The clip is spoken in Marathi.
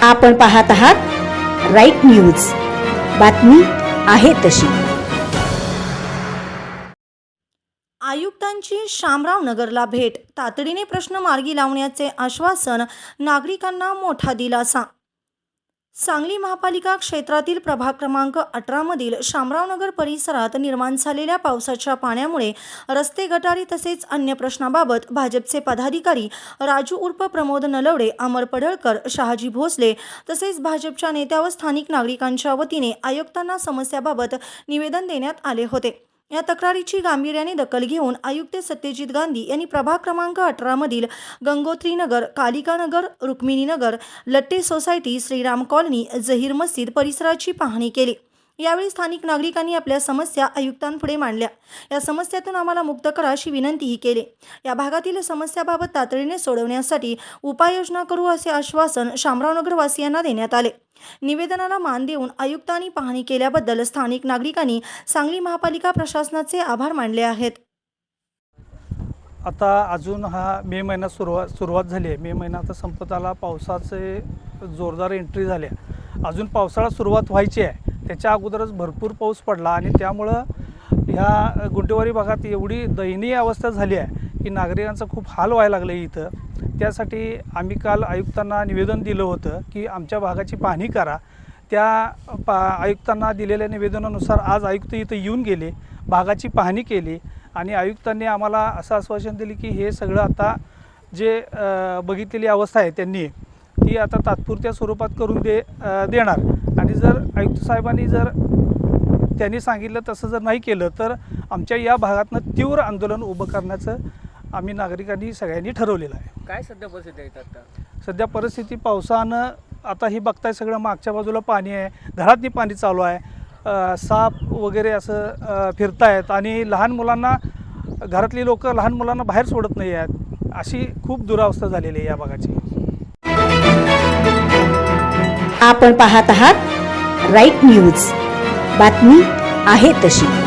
आपण पाहत आहात राईट न्यूज, बातमी आहे तशी। आयुक्तांची शामराव नगरला भेट, तातडीने प्रश्न मार्गी लावण्याचे आश्वासन, नागरिकांना मोठा दिलासा। सांगली महापालिका क्षेत्रातील प्रभाग क्रमांक 18 मधील शामरावनगर परिसरात निर्माण झालेल्या पावसाच्या पाण्यामुळे रस्ते, गटारी तसेच अन्य प्रश्नाबाबत भाजपचे पदाधिकारी राजू उर्फ प्रमोद नलवडे, अमर पडळकर, शहाजी भोसले तसेच भाजपच्या नेत्या व स्थानिक नागरिकांच्या वतीने आयुक्तांना समस्याबाबत निवेदन देण्यात आले होते। या तक्रारीची गांभीर्याने दखल घेऊन आयुक्त सत्यजित गांधी यांनी प्रभाग क्रमांक 18 मधील गंगोत्री नगर, कालिका नगर, रुक्मिणी नगर, लट्टे सोसायटी, श्रीराम कॉलनी, जहीर मस्जिद परिसराची पाहणी केली। यावेळी स्थानिक नागरिकांनी आपल्या समस्या आयुक्तांपुढे मांडल्या। या समस्यातून आम्हाला मुक्त करा अशी विनंतीही केली। या भागातील समस्याबाबत तातडीने सोडवण्यासाठी उपाययोजना करू असे आश्वासन शामरावनगर वासियांना देण्यात आले। निवेदनाला मान देऊन आयुक्तांनी पाहणी केल्याबद्दल स्थानिक नागरिकांनी सांगली महापालिका प्रशासनाचे आभार मानले आहेत। आता अजून हा मे महिना सुरुवात झाली आहे। मे महिना आता संपत आला, पावसाचे जोरदार एंट्री झाली आहे। अजून पावसाळा सुरुवात व्हायची आहे, त्याच्या अगोदरच भरपूर पाऊस पडला आणि त्यामुळं ह्या गुंटेवाडी भागात एवढी दयनीय अवस्था झाली आहे की नागरिकांचं खूप हाल व्हायला लागले इथं। त्यासाठी आम्ही काल आयुक्तांना निवेदन दिलं होतं की आमच्या भागाची पाहणी करा। त्या आयुक्तांना दिलेल्या निवेदनानुसार आज आयुक्त इथं येऊन गेले, भागाची पाहणी केली आणि आयुक्तांनी आम्हाला असं आश्वासन दिले की हे सगळं आता जे बघितलेली अवस्था आहे त्यांनी ती आता तात्पुरत्या स्वरूपात करून देणार आणि जर आयुक्त साहेबांनी जर त्यांनी सांगितलं तसं जर नाही केलं तर आमच्या या भागातनं तीव्र आंदोलन उभं करण्याचं आम्ही नागरिकांनी सगळ्यांनी ठरवलेलं आहे। काय सध्या परिस्थिती आहे आता? सध्या परिस्थिती पावसानं आता ही बघताय सगळं मागच्या बाजूला पाणी आहे, घरातनी पाणी चालू आहे, साप वगैरे असं फिरतायत आणि लहान मुलांना घरातली लोक लहान मुलांना बाहेर सोडत नाही आहेत। अशी खूप दुरावस्था झालेली आहे या भागाची। आपण पाहत आहात राईट न्यूज, बातमी आहे तशी।